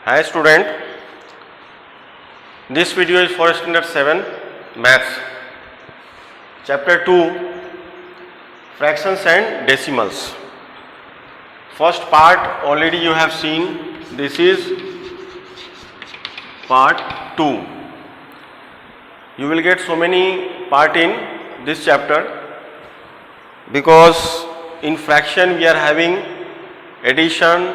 Hi student, this video is for standard 7 maths, chapter 2 fractions and decimals. First part already you have seen, this is part 2. You will get so many part in this chapter because in fraction we are having addition,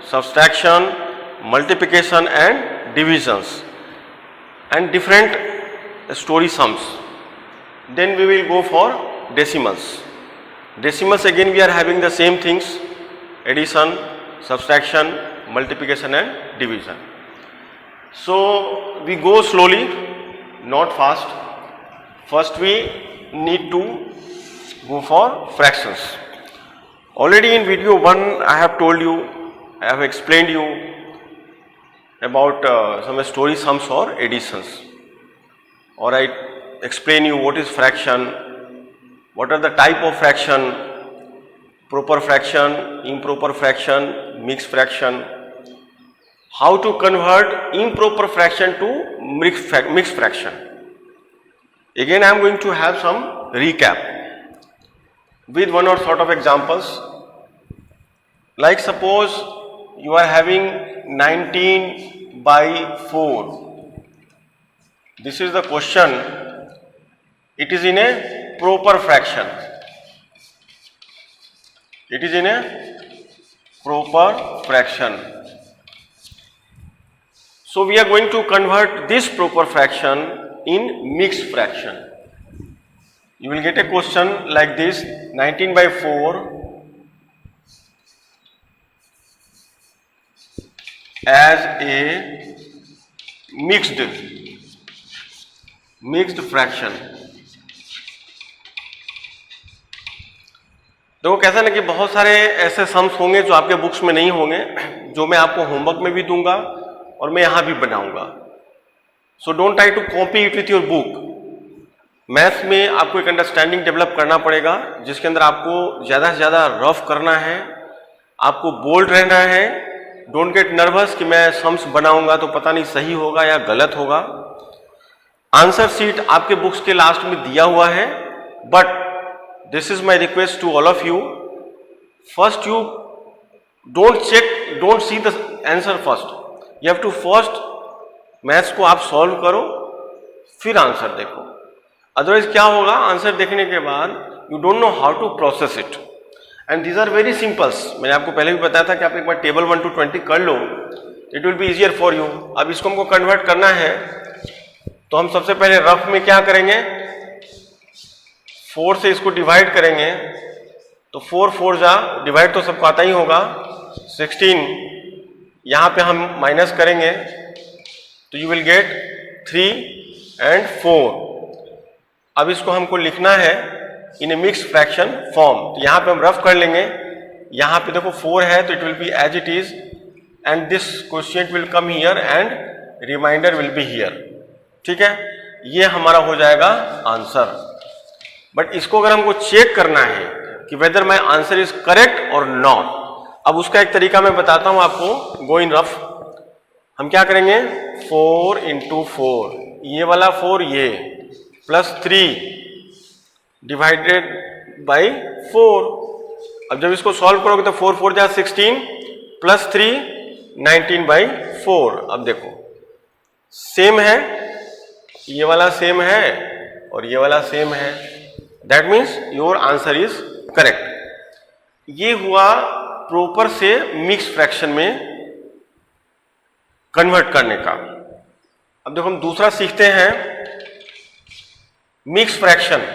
subtraction, multiplication and divisions and different story sums. Then we will go for decimals. Decimals again we are having the same things, addition, subtraction, multiplication and division. So we go slowly, not fast. First we need to go for fractions. Already in video 1 I have told you, I have explained you about some story sums or additions, or I explain you what is fraction, what are the type of fraction, proper fraction, improper fraction, mixed fraction, how to convert improper fraction to mixed fraction. Again I am going to have some recap with one or sort of examples. Like suppose you are having 19 by 4. This is the question. It is in a proper fraction. It is in a proper fraction. So we are going to convert this proper fraction in mixed fraction. You will get a question like this: 19 by 4 as a mixed fraction. देखो कैसा ना कि बहुत सारे ऐसे sums होंगे जो आपके बुक्स में नहीं होंगे, जो मैं आपको होमवर्क में भी दूंगा और मैं यहाँ भी बनाऊंगा. So don't try to copy it with your book. Maths में आपको एक अंडरस्टैंडिंग डेवलप करना पड़ेगा जिसके अंदर आपको ज़्यादा से ज़्यादा रफ करना है, आपको बोल्ड रहना है. डोंट गेट नर्वस कि मैं सम्स बनाऊंगा तो पता नहीं सही होगा या गलत होगा. आंसर शीट आपके बुक्स के लास्ट में दिया हुआ है, but this is my request to all of you. First you don't see the answer first. You have to first maths को आप सॉल्व करो, फिर आंसर देखो. अदरवाइज क्या होगा, आंसर देखने के बाद you don't know how to process it. And these are very simples. मैंने आपको पहले भी बताया था कि आप एक बार टेबल 1 to 20 कर लो, it will be easier for you. अब इसको हमको कन्वर्ट करना है तो हम सबसे पहले रफ में क्या करेंगे, 4 से इसको डिवाइड करेंगे. तो 4 4 जा डिवाइड तो सबको आता ही होगा. 16 यहाँ पे हम माइनस करेंगे तो यू विल गेट 3 and 4. अब इसको हमको लिखना है इन ए मिक्स फ्रैक्शन फॉर्म. तो यहाँ पे हम रफ कर लेंगे. यहाँ पे देखो 4 है तो it will be as it is and this quotient will come here and remainder will be here. ठीक है, ये हमारा हो जाएगा आंसर. बट इसको अगर हमको चेक करना है कि whether my answer is correct और नॉट, अब उसका एक तरीका मैं बताता हूं आपको. Go in rough. हम क्या करेंगे, 4 into 4, ये वाला 4 ये, प्लस 3 डिवाइडेड बाई 4. अब जब इसको सॉल्व करोगे तो 4 4 जा 16 प्लस 3 19 by 4. अब देखो सेम है, ये वाला सेम है और ये वाला सेम है. That means your answer is correct. ये हुआ प्रॉपर से मिक्स फ्रैक्शन में कन्वर्ट करने का. अब देखो हम दूसरा सीखते हैं, मिक्स फ्रैक्शन.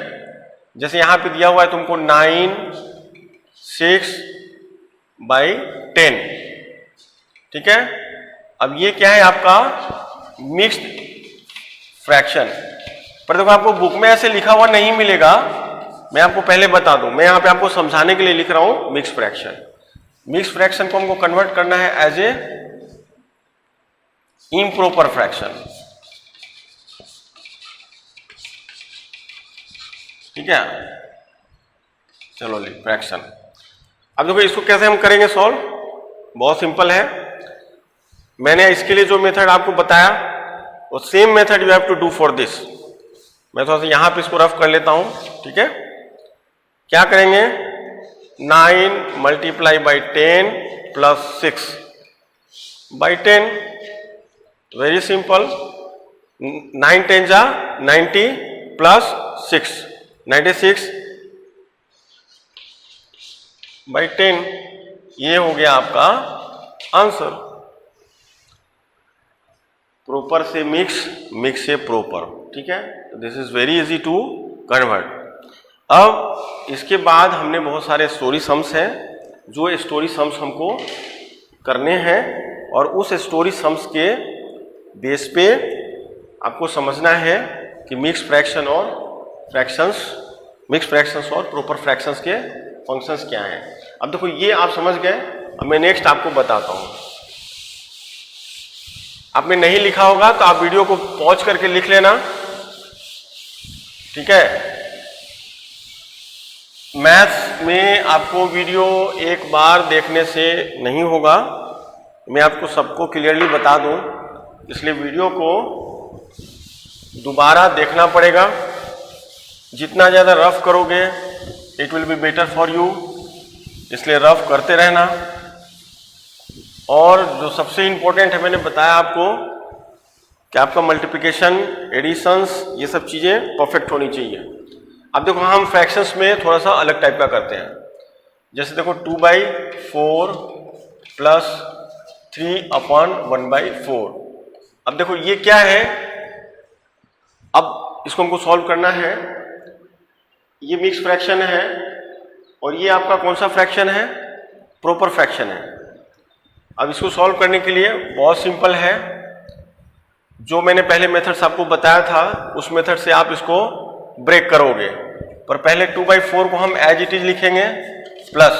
जैसे यहां पे दिया हुआ है तुमको 9 6 by 10. ठीक है, अब ये क्या है आपका मिक्स्ड फ्रैक्शन. पर देखो आपको बुक में ऐसे लिखा हुआ नहीं मिलेगा. मैं आपको पहले बता दूं, मैं यहां पे आपको समझाने के लिए लिख रहा हूं मिक्स फ्रैक्शन. मिक्स फ्रैक्शन को हमको कन्वर्ट करना है एज ए इम्प्रॉपर फ्रैक्शन. ठीक है, चलो फ्रैक्शन. अब देखो इसको कैसे हम करेंगे सॉल्व, बहुत सिंपल है. मैंने इसके लिए जो मेथड आपको बताया वो same method you have to do for this. मैं थोड़ा सा यहां पे इसको रफ कर लेता हूं, ठीक है। क्या करेंगे, 9 multiply by 10 plus 6 by 10, very simple. 9 10 जा 90 प्लस 6, 96 बाई 10, ये हो गया आपका आंसर। प्रॉपर से मिक्स, मिक्स से प्रॉपर, ठीक है। This is very easy to convert. अब इसके बाद हमने बहुत सारे स्टोरी सम्स हैं, जो स्टोरी सम्स हमको करने हैं, और उस स्टोरी सम्स के बेस पे आपको समझना है कि मिक्स फ्रैक्शन और फ्रैक्शंस, मिक्स फ्रैक्शंस और प्रॉपर फ्रैक्शंस के फंक्शंस क्या हैं। अब देखो ये आप समझ गए, अब मैं नेक्स्ट आपको बताता हूं। आपने नहीं लिखा होगा तो आप वीडियो को पॉज करके लिख लेना, ठीक है। मैथ्स में आपको वीडियो एक बार देखने से नहीं होगा, मैं आपको सबको क्लियरली बता दूं, इसलिए वीडियो को दोबारा देखना पड़ेगा। जितना ज़्यादा रफ करोगे it will be better for you, इसलिए रफ करते रहना। और जो सबसे इम्पोर्टेंट है, मैंने बताया आपको कि आपका मल्टीप्लिकेशन, एडिशंस, ये सब चीज़ें परफेक्ट होनी चाहिए। अब देखो हम फ्रैक्शंस में थोड़ा सा अलग टाइप का करते हैं। जैसे देखो 2/4 प्लस 3/1/4। अब देखो ये क्या है, अब इसको हमको सॉल्व करना है। ये मिक्स फ्रैक्शन है और ये आपका कौन सा फ्रैक्शन है, प्रॉपर फ्रैक्शन है। अब इसको सॉल्व करने के लिए बहुत सिंपल है, जो मैंने पहले मेथड्स आपको बताया था उस मेथड से आप इसको ब्रेक करोगे। पर पहले 2/4 को हम एज इट इज लिखेंगे, प्लस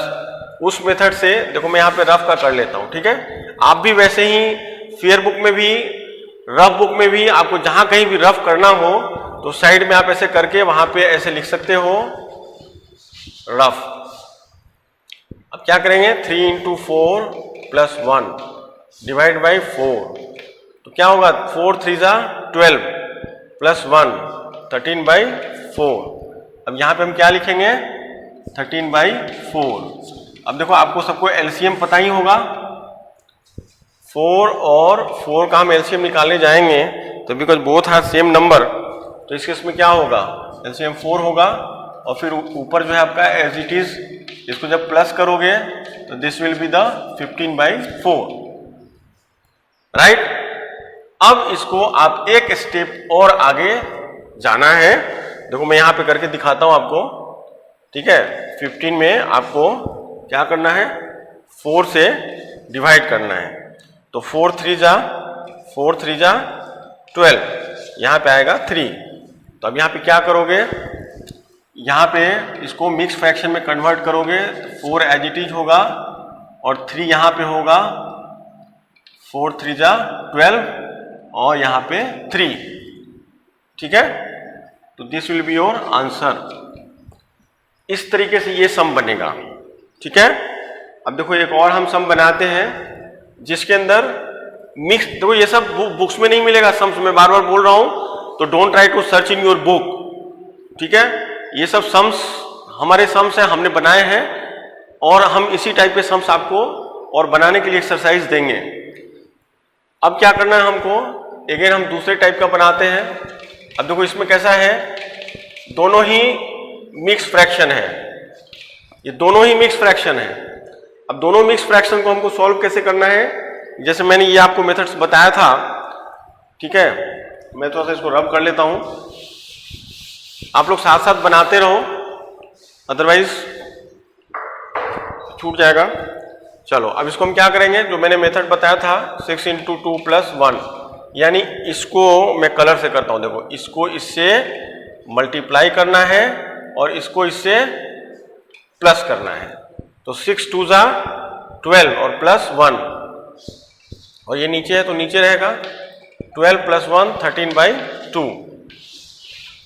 उस मेथड से देखो मैं यहाँ पे रफ का कर लेता हूँ, ठीक है। आप भी वैसे ही फेयर बुक में भी, रफ बुक में भी, आपको जहां कहीं भी रफ करना हो तो साइड में आप ऐसे करके वहां पे ऐसे लिख सकते हो रफ। अब क्या करेंगे, 3 × 4 + 1 डिवाइड बाई 4, तो क्या होगा, 4 3 जा 12 प्लस 1 13/4। अब यहां पे हम क्या लिखेंगे, 13/4। अब देखो आपको सबको एलसीएम पता ही होगा, 4 और 4 का हम एलसीएम निकालने जाएंगे तो because both are same number, तो इस केस में क्या होगा, एलसीएम 4 होगा। और फिर ऊपर जो है आपका एज इट इज, इसको जब प्लस करोगे तो this will be the 15/4, right. अब इसको आप एक स्टेप और आगे जाना है। देखो मैं यहां पे करके दिखाता हूं आपको, ठीक है। 15 में आपको क्या करना है, 4 से डिवाइड करना है। तो 4 3 जा 12, यहां पे आएगा 3। तो अब यहां पे क्या करोगे, यहां पे इसको मिक्स फ्रैक्शन में कन्वर्ट करोगे, 4 एज इट इज होगा और 3 यहां पे होगा, 4 3 जा 12 और यहां पे 3, ठीक है। तो this will be your answer. इस तरीके से ये सम बनेगा, ठीक है। अब देखो एक और हम सम बनाते हैं जिसके अंदर मिक्स, देखो ये सब बुक्स में नहीं मिलेगा सम्स, मैं बार बार बोल रहा हूं, तो don't try to search in your book, ठीक है। ये सब सम्स हमारे सम्स हैं, हमने बनाए हैं, और हम इसी टाइप के सम्स आपको और बनाने के लिए एक्सरसाइज देंगे। अब क्या करना है हमको, अगेन हम दूसरे टाइप का बनाते हैं। अब देखो इसमें कैसा है, दोनों ही मिक्स फ्रैक्शन है, ये दोनों ही मिक्स फ्रैक्शन है। अब दोनों मिक्स फ्रैक्शन को हमको सॉल्व कैसे करना है, जैसे मैंने ये आपको मेथड्स बताया था, ठीक है। मैं थोड़ा सा इसको रब कर लेता हूं, आप लोग साथ साथ बनाते रहो, अदरवाइज छूट जाएगा। चलो अब इसको हम क्या करेंगे, जो मैंने मेथड बताया था 6 × 2 + 1, यानी इसको मैं कलर से करता हूं। देखो इसको इससे मल्टीप्लाई करना है और इसको इससे प्लस करना है। तो 6 2 जा 12 और प्लस 1, और ये नीचे है तो नीचे रहेगा 12 + 1 13/2।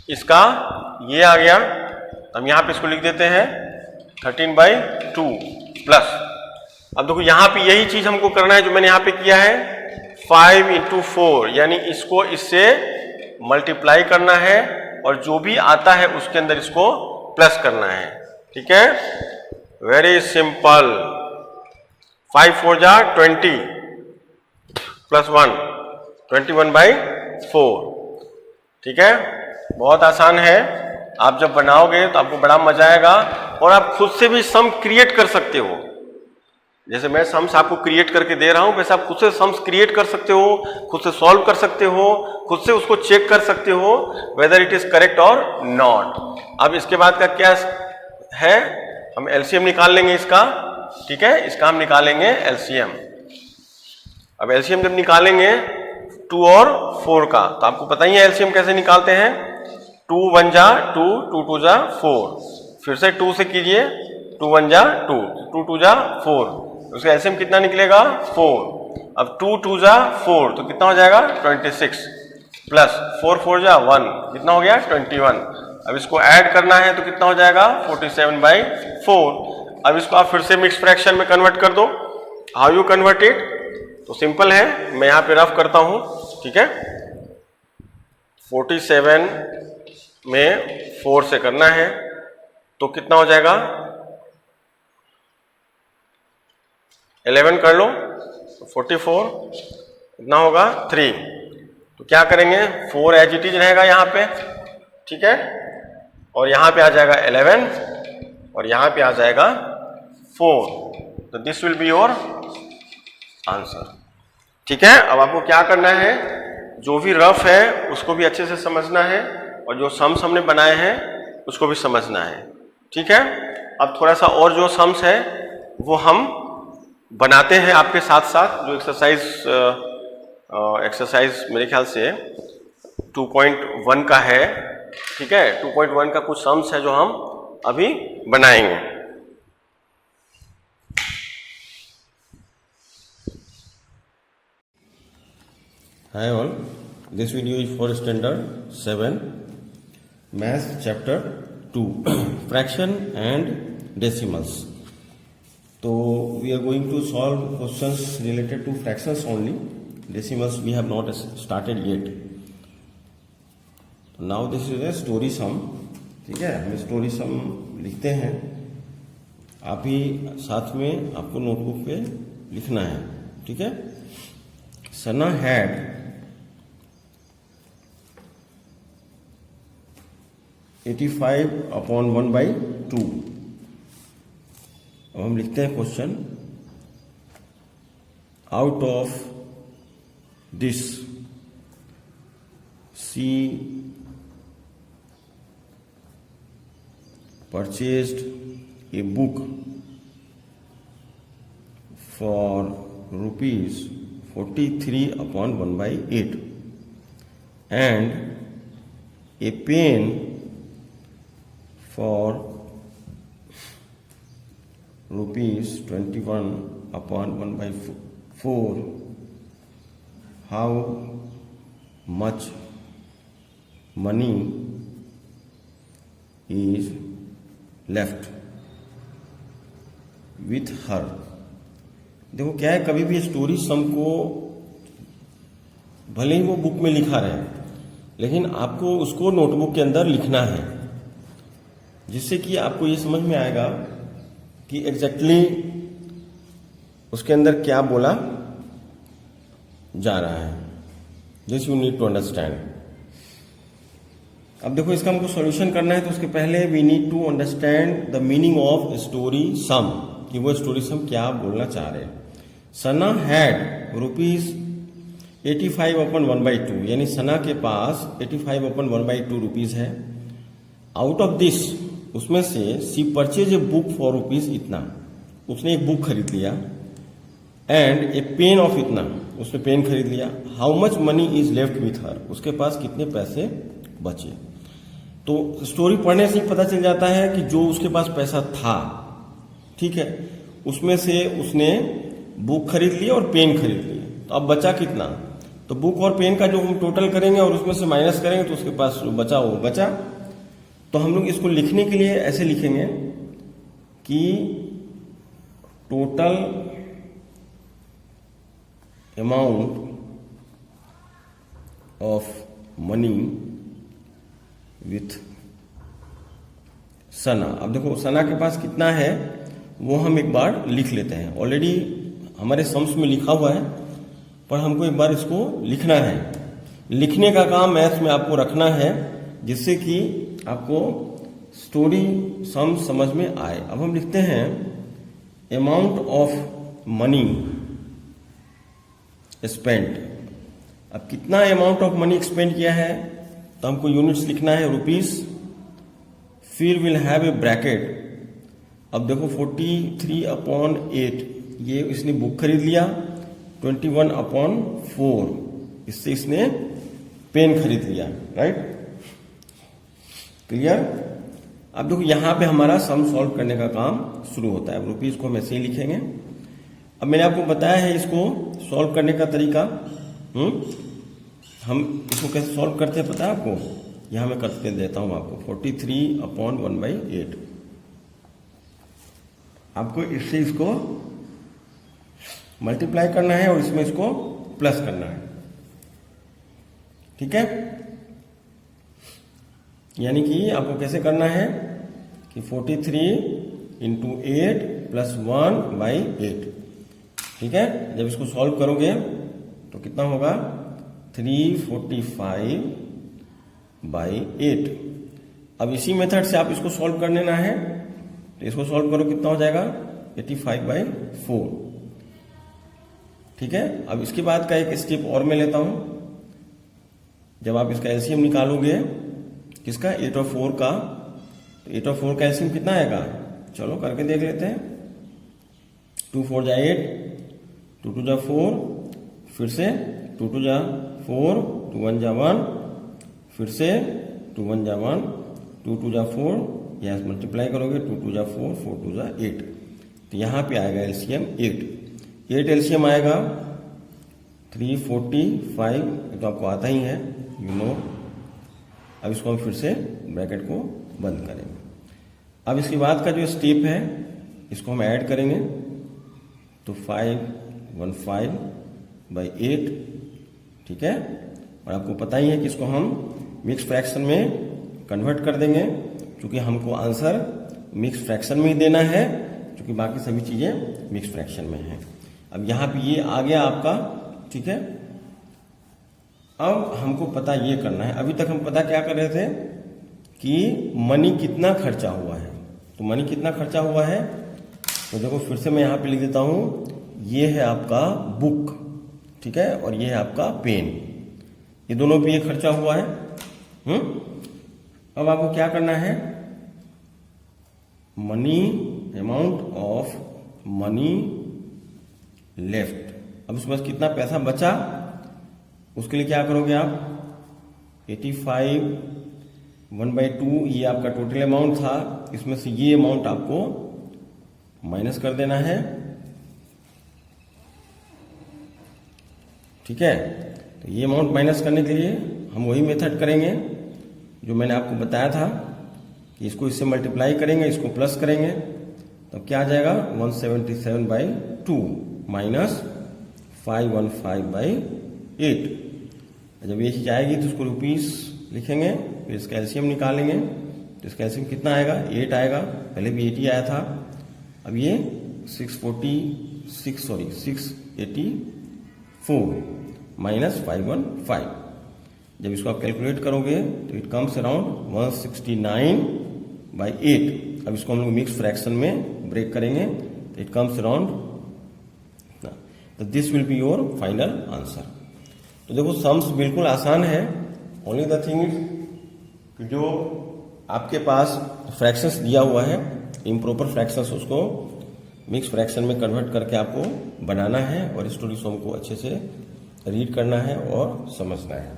इसका ये आ गया, हम यहां पे इसको लिख देते हैं 13/2 प्लस। अब देखो यहां पे यही चीज हमको करना है जो मैंने यहां पे किया है, 5 इंटू 4, यानी इसको इससे मल्टीप्लाई करना है और जो भी आता है उसके अंदर इसको प्लस करना है। ठीक है, वेरी सिंपल। 5 4 जा 20 प्लस 1 21/4। ठीक है, बहुत आसान है। आप जब बनाओगे तो आपको बड़ा मजा आएगा और आप खुद से भी सम क्रिएट कर सकते हो। जैसे मैं सम्स आपको क्रिएट करके दे रहा हूं, वैसे आप खुद से सम्स क्रिएट कर सकते हो, खुद से सॉल्व कर सकते हो, खुद से उसको चेक कर सकते हो वेदर इट इज करेक्ट और नॉट। अब इसके बाद का क्या है, हम एलसीएम निकाल लेंगे इसका। ठीक है, इसका हम निकालेंगे एलसीएम। अब एलसीएम जब निकालेंगे 2 और 4 का, तो आपको पता ही है एलसीएम कैसे निकालते हैं। 2 1 जा 2, 2 2 जा 4, फिर से 2 से कीजिए, 2 1 जा 2, 2 2 जा 4, उसका एलसीएम कितना निकलेगा 4। अब 2 2 जा 4, तो कितना हो जाएगा 26, प्लस 4 4 जा 1, कितना हो गया 21। अब इसको ऐड करना है तो कितना हो जाएगा 47/4। अब इसको आप फिर से मिक्स फ्रैक्शन में कन्वर्ट कर दो। हाउ यू कन्वर्ट इट, तो सिंपल है, मैं यहां पे रफ करता हूं। ठीक है, 47 में 4 से करना है तो कितना हो जाएगा 11 कर लो, 44 कितना होगा 3। तो क्या करेंगे, 4 एज इट इज रहेगा यहां पे। ठीक है, और यहां पे आ जाएगा 11 और यहां पे आ जाएगा 4। तो this will be your answer. ठीक है, अब आपको क्या करना है, जो भी रफ है उसको भी अच्छे से समझना है और जो सम्स हमने बनाए हैं उसको भी समझना है। ठीक है, अब थोड़ा सा और जो सम्स है वो हम बनाते हैं आपके साथ साथ। जो एक्सरसाइज मेरे ख्याल से 2.1 का है। ठीक है, 2.1 का कुछ सम्स है जो हम अभी बनाएंगे। Hi all, this video is for standard 7 math chapter 2 fraction and decimals. So we are going to solve questions related to fractions only. Decimals we have not started yet. Now this is a story sum. ठीक है, हम story सम लिखते हैं, आप भी साथ में आपको नोटबुक पे लिखना है। ठीक है, Sana had 85/1/2। अब हम लिखते हैं question, out of this she purchased a book for ₹43/1/8 and a pen for ₹21/1/4. How much money is left with her? देखो क्या है, कभी भी स्टोरी सम को भले ही वो बुक में लिखा रहे, लेकिन आपको उसको नोटबुक के अंदर लिखना है, जिससे कि आपको ये समझ में आएगा कि एग्जैक्टली उसके अंदर क्या बोला जा रहा है। This you need to understand. अब देखो इसका हमको सॉल्यूशन करना है, तो उसके पहले we need to understand the meaning of story sum, कि वो स्टोरी सम क्या बोलना चाह रहे हैं। सना हैड ₹85/1/2, यानी सना के पास 85/1/2 रुपीज है। आउट ऑफ दिस, उसमें से she purchase a book for rupees इतना, उसने एक बुक खरीद लिया, एंड ए पेन ऑफ इतना, उसने पेन खरीद लिया। How much money is left with her, उसके पास कितने पैसे बचे। तो स्टोरी पढ़ने से ही पता चल जाता है कि जो उसके पास पैसा था, ठीक है, उसमें से उसने बुक खरीद ली और पेन खरीद ली, तो अब बचा कितना। तो बुक और पेन का जो हम टोटल करेंगे और उसमें से माइनस करेंगे तो उसके पास जो बचा वो बचा। तो हम लोग इसको लिखने के लिए ऐसे लिखेंगे कि total amount of money with Sana. अब देखो सना के पास कितना है वो हम एक बार लिख लेते हैं। ऑलरेडी हमारे सम्स में लिखा हुआ है, पर हमको एक बार इसको लिखना है। लिखने का काम मैथ्स में आपको रखना है, जिससे कि आपको स्टोरी सम समझ में आए। अब हम लिखते हैं अमाउंट ऑफ मनी स्पेंट। अब कितना अमाउंट ऑफ मनी स्पेंड किया है तो हमको यूनिट्स लिखना है रुपीस, फिर विल हैव ए ब्रैकेट। अब देखो 43/8 ये इसने बुक खरीद लिया, 21/4 इससे इसने पेन खरीद लिया, राइट, क्लियर। अब देखो यहां पे हमारा सम सॉल्व करने का काम शुरू होता है। रुपीस को हम ऐसे ही लिखेंगे। अब मैंने आपको बताया है इसको सॉल्व करने का तरीका। हम इसको कैसे सॉल्व करते हैं पता है आपको? यहां मैं करके देता हूं आपको। 43/1/8 आपको इससे इसको मल्टीप्लाई करना है और इसमें इसको प्लस करना है, ठीक है। यानी कि आपको कैसे करना है कि 43 × 8 + 1/8, ठीक है। जब इसको सॉल्व करोगे तो कितना होगा 345/8। अब इसी मेथड से आप इसको सॉल्व कर लेना है, तो इसको सॉल्व करो कितना हो जाएगा 85/4, ठीक है। अब इसके बाद का एक स्टेप और मैं लेता हूं। जब आप इसका एलसीएम निकालोगे किसका 8 और 4 का, तो 8 और 4 का एलसीएम कितना आएगा, चलो करके देख लेते हैं। 2 4 जा 8, 2 2 जा 4, फिर से 2 2 जा 4, 2 1 जा 1, फिर से 2 1 जा 1, 2 2 जा 4, यहां मल्टीप्लाई करोगे 2 2 जा 4, 4 2 जा 8, तो यहां पे आएगा एलसीएम 8 एलसीएम आएगा 345, तो आपको आता ही है, यू नो। अब इसको हम फिर से ब्रैकेट को बंद करेंगे। अब इसके बाद का जो स्टेप है इसको हम ऐड करेंगे, तो 515/8, ठीक है। और आपको पता ही है कि इसको हम मिक्स फ्रैक्शन में कन्वर्ट कर देंगे, क्योंकि हमको आंसर मिक्स फ्रैक्शन में ही देना है, क्योंकि बाकी सभी चीजें मिक्स फ्रैक्शन में है। अब यहां पे ये आ गया आपका, ठीक है। अब हमको पता ये करना है, अभी तक हम पता क्या कर रहे थे कि मनी कितना खर्चा हुआ है। तो मनी कितना खर्चा हुआ है, तो देखो फिर से मैं यहां पे लिख देता हूं, ये है आपका बुक, ठीक है, और ये है आपका पेन, ये दोनों पे ये खर्चा हुआ है। अब आपको क्या करना है, money, amount of money left. अब उसके पास कितना पैसा बचा, उसके लिए क्या करोगे आप, 85/1/2 ये आपका टोटल अमाउंट था, इसमें से ये अमाउंट आपको माइनस कर देना है, ठीक है। तो ये अमाउंट माइनस करने के लिए हम वही मेथड करेंगे जो मैंने आपको बताया था, कि इसको इससे मल्टीप्लाई करेंगे, इसको प्लस करेंगे, तो क्या आ जाएगा 177/2 माइनस 515/8। जब ये चीज आएगी तो उसको रुपीस लिखेंगे, फिर इसका एलसीएम निकालेंगे, तो इसका एलसीएम कितना आएगा 8 आएगा, पहले भी 8 ही आया था। अब ये 684 माइनस 515, जब इसको आप कैलकुलेट करोगे तो इट कम्स अराउंड 169/8। अब इसको हम लोग मिक्स फ्रैक्शन में ब्रेक करेंगे, तो इट कम्स अराउंड, तो this will be your final answer. तो देखो सम्स बिल्कुल आसान है, ओनली द थिंग इज कि जो आपके पास फ्रैक्शंस दिया हुआ है, इम्प्रॉपर फ्रैक्शंस, उसको मिक्स फ्रैक्शन में कन्वर्ट करके आपको बनाना है, और स्टोरी सम को अच्छे से रीड करना है और समझना है।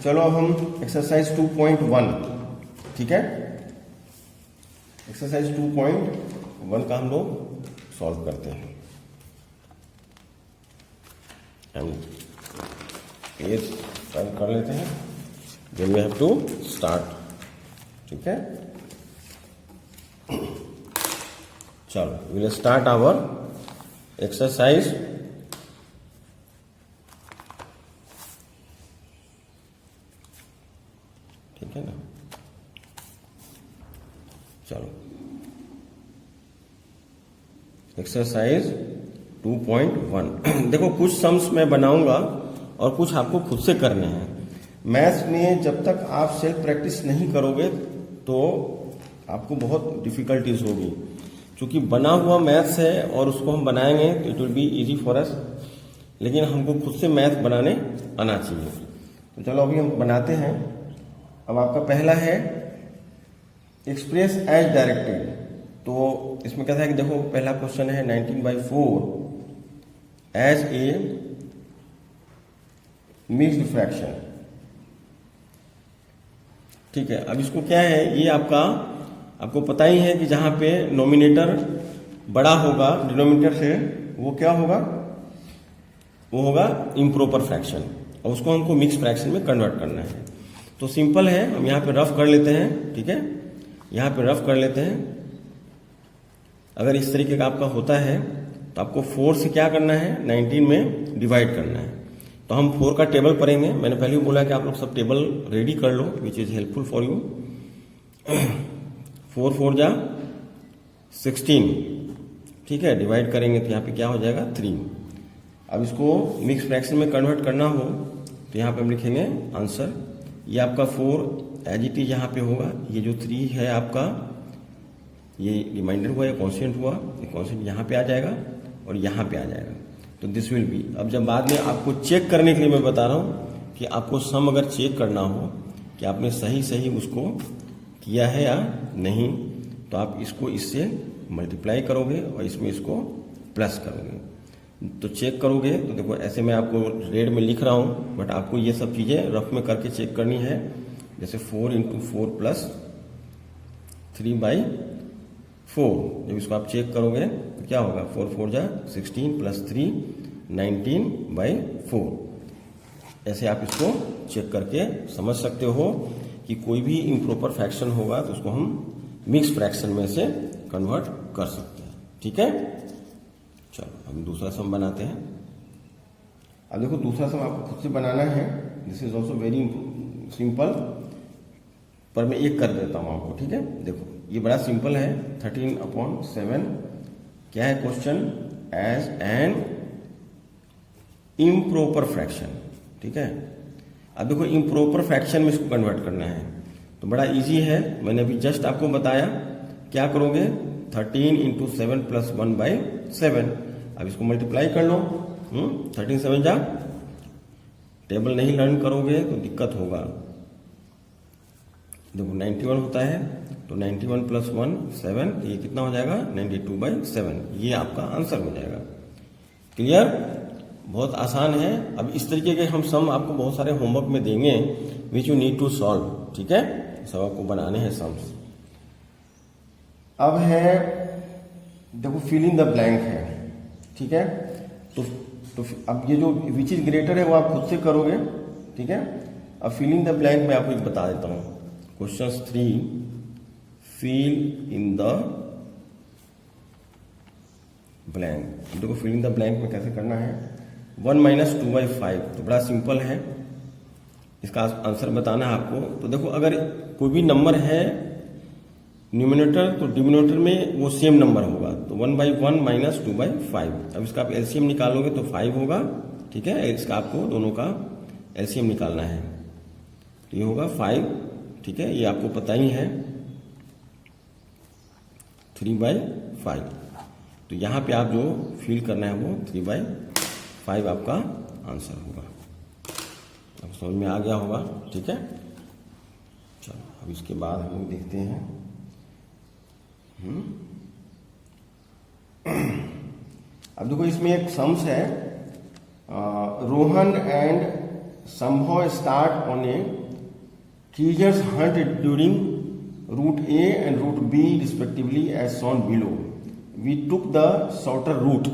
चलो अब हम एक्सरसाइज 2.1, ठीक है, एक्सरसाइज 2.1 का हम लोग सॉल्व करते हैं। हम पेज टर्न कर लेते हैं, then we have to start, ठीक है। चलो will start our exercise exercise 2.1 देखो कुछ सम्स मैं बनाऊंगा और कुछ आपको खुद से करने हैं। मैथ्स में जब तक आप सेल्फ प्रैक्टिस नहीं करोगे तो आपको बहुत डिफिकल्टीज होगी, क्योंकि बना हुआ मैथ्स है और उसको हम बनाएंगे तो it will be easy for us, लेकिन हमको खुद से मैथ बनाने आना चाहिए। तो चलो अभी हम बनाते हैं। अब आपका पहला है एक्सप्रेस एज डायरेक्टेड। तो इसमें कहता है कि देखो पहला क्वेश्चन है 19/4 एज ए मिक्स्ड फ्रैक्शन। ठीक है, अब इसको क्या है, ये आपको पता ही है कि जहां पे नोमिनेटर बड़ा होगा डिनोमिनेटर से, वो क्या होगा, वो होगा इम्प्रॉपर फ्रैक्शन, और उसको हमको मिक्स फ्रैक्शन में कन्वर्ट करना है। तो सिंपल है, हम यहाँ पे रफ कर लेते हैं। ठीक है, यहाँ पे रफ कर लेते हैं। अगर इस तरीके का आपका होता है तो आपको 4 से क्या करना है, 19 में डिवाइड करना है। तो हम 4 का टेबल पढ़ेंगे। मैंने पहले ही बोला कि आप लोग सब टेबल रेडी कर लो, which is helpful for you. 4 4 जा 16। ठीक है, डिवाइड करेंगे तो यहाँ पे क्या हो जाएगा 3। अब इसको मिक्स फ्रैक्शन में कन्वर्ट करना हो तो यहाँ पे हम लिखेंगे आंसर। ये आपका 4 एज इट इज यहाँ पे होगा। ये जो 3 है आपका, ये रिमाइंडर हुआ, ये कॉन्स्टेंट हुआ, ये कॉन्स्टेंट यहाँ पे आ जाएगा और यहाँ पे आ जाएगा। तो दिस विल बी। अब जब बाद में आपको चेक करने के लिए मैं बता रहा हूँ कि आपको सम अगर चेक करना हो कि आपने सही उसको किया है या नहीं, तो आप इसको इससे मल्टीप्लाई करोगे और इसमें इसको प्लस करोगे। तो चेक करोगे तो देखो ऐसे मैं आपको रेड में लिख रहा हूँ, बट आपको ये सब चीज़ें रफ में करके चेक करनी है। जैसे 4 × 4 + 3/4। जब इसको आप चेक करोगे तो क्या होगा, 4 4 जा 16 + 3 19/4। ऐसे आप इसको चेक करके समझ सकते हो कि कोई भी इम्प्रॉपर फ्रैक्शन होगा तो उसको हम मिक्स फ्रैक्शन में से कन्वर्ट कर सकते हैं। ठीक है, चलो हम दूसरा सम बनाते हैं। अब देखो दूसरा सम आपको खुद से बनाना है। This is also very simple, पर मैं एक कर देता हूं आपको। ठीक है, देखो ये बड़ा सिंपल है। 13/7 क्या है question, as an improper fraction. ठीक है, अब देखो इम्प्रॉपर फ्रैक्शन में इसको कन्वर्ट करना है तो बड़ा इजी है। मैंने अभी जस्ट आपको बताया, क्या करोगे, 13 × 7 + 1/7। अब इसको मल्टीप्लाई कर लो। 13 7 जा, टेबल नहीं लर्न करोगे तो दिक्कत होगा। देखो 91 होता है तो 91 + 1 7, ये कितना हो जाएगा, 92/7। ये आपका आंसर हो जाएगा। क्लियर, बहुत आसान है। अब इस तरीके के हम सम आपको बहुत सारे होमवर्क में देंगे which you need to solve. ठीक है, सब आपको बनाने हैं सम्स। अब है देखो फिल इन द ब्लैंक है। ठीक है, तो अब ये जो विच इज ग्रेटर है वो आप खुद से करोगे। ठीक है, अब फिल इन द ब्लैंक मैं आपको एक बता देता हूं। Question 3, fill in the blank. देखो फिल इन द ब्लैंक में कैसे करना है, 1 - 2/5। तो बड़ा सिंपल है, इसका आंसर बताना है आपको। तो देखो अगर कोई भी नंबर है न्यूमिनेटर तो डिनोमिनेटर में वो सेम नंबर होगा। तो 1/1 - 2/5। अब इसका आप एलसीएम निकालोगे तो 5 होगा। ठीक है, इसका आपको दोनों का एलसीएम निकालना है तो ये होगा 5। ठीक है, ये आपको पता ही है 3/5। तो यहां पे आप जो फिल करना है वो 3/5 आपका आंसर होगा। अब समझ में आ गया होगा। ठीक है, चलो अब इसके बाद हम लोग देखते हैं। अब देखो इसमें एक सम्स है, रोहन एंड संभव start on A treasures hunt during route A and route B respectively as shown below. We took the shorter route.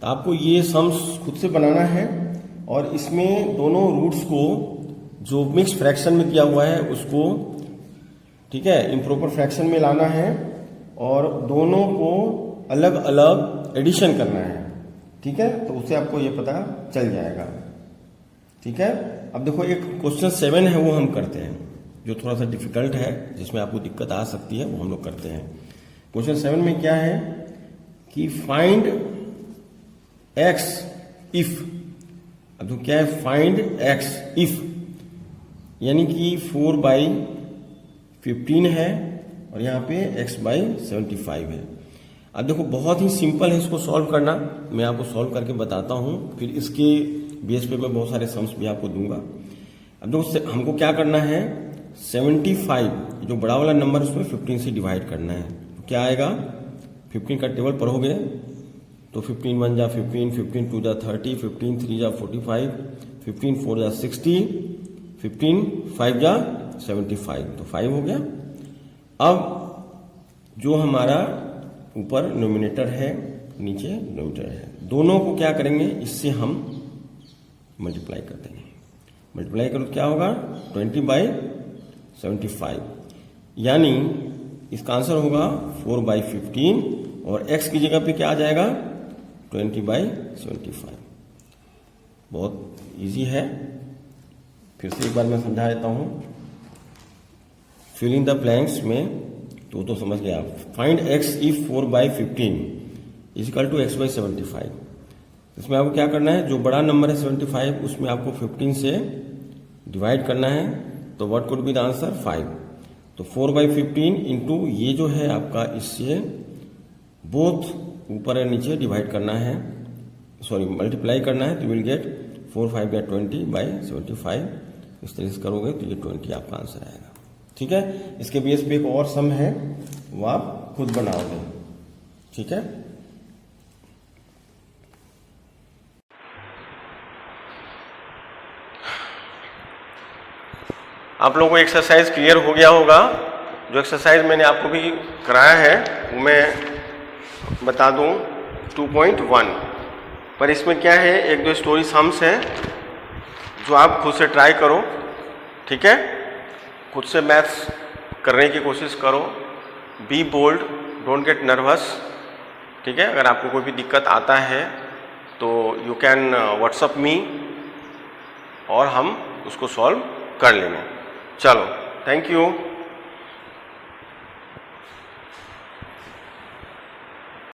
तो आपको ये सम्स खुद से बनाना है और इसमें दोनों रूट्स को जो मिक्स फ्रैक्शन में किया हुआ है उसको, ठीक है, इम्प्रॉपर फ्रैक्शन में लाना है और दोनों को अलग अलग एडिशन करना है। ठीक है, तो उससे आपको ये पता चल जाएगा। ठीक है, अब देखो एक क्वेश्चन 7 है वो हम करते हैं, जो थोड़ा सा डिफिकल्ट है, जिसमें आपको दिक्कत आ सकती है, वो हम लोग करते हैं। क्वेश्चन 7 में क्या है, कि फाइंड एक्स इफ, अब तो क्या है, फाइंड एक्स इफ, यानी कि 4/15 है और यहाँ पे x/75 है। अब देखो बहुत ही सिंपल है इसको सॉल्व करना, मैं आपको सॉल्व करके बताता हूँ, फिर इसके बेस पे मैं बहुत सारे सम्स भी आपको दूंगा। अब देखो हमको क्या करना है, 75 जो बड़ा वाला नंबर उसमें 15 से डिवाइड करना है। तो क्या आएगा, 15 का टेबल पढ़ोगे तो 15 1 जा 15, 15 2 जा 30, 15 3 जा 45, 15 4 जा 60, 15 5 जा 75, तो 5 हो गया। अब जो हमारा ऊपर नोमिनेटर है नीचे डिनोमिनेटर है, दोनों को क्या करेंगे, इससे हम मल्टीप्लाई कर देंगे। मल्टीप्लाई करो क्या होगा, 20/75, यानी इसका आंसर होगा 4/15 और x की जगह पे क्या आ जाएगा, 20/75। बहुत इजी है, फिर से एक बार मैं समझा देता हूं। फिल इन द ब्लैंक्स में तो समझ गया। Find x if 4/15 is equal to x/75। इसमें आपको क्या करना है, जो बड़ा नंबर है 75 उसमें आपको 15 से डिवाइड करना है, तो what could be the answer, 5। तो 4/15 इंटू ये जो है आपका, इससे बोथ ऊपर और नीचे डिवाइड करना है, सॉरी मल्टीप्लाई करना है, तो विल गेट 4 5 या 20/75। इस तरह से करोगे तो ये 20 आपका आंसर आएगा। ठीक है, इसके बेस पे एक और सम है, वो आप खुद बनाओगे। ठीक है, आप लोगों को एक्सरसाइज क्लियर हो गया होगा। जो एक्सरसाइज मैंने आपको भी कराया है वो मैं बता दूं, 2.1 पर इसमें क्या है, एक दो स्टोरी सम्स हैं जो आप खुद से ट्राई करो। ठीक है, खुद से मैथ्स करने की कोशिश करो, be bold, don't get nervous. ठीक है, अगर आपको कोई भी दिक्कत आता है तो यू कैन व्हाट्सअप मी और हम उसको सॉल्व कर लेंगे। चलो, थैंक यू।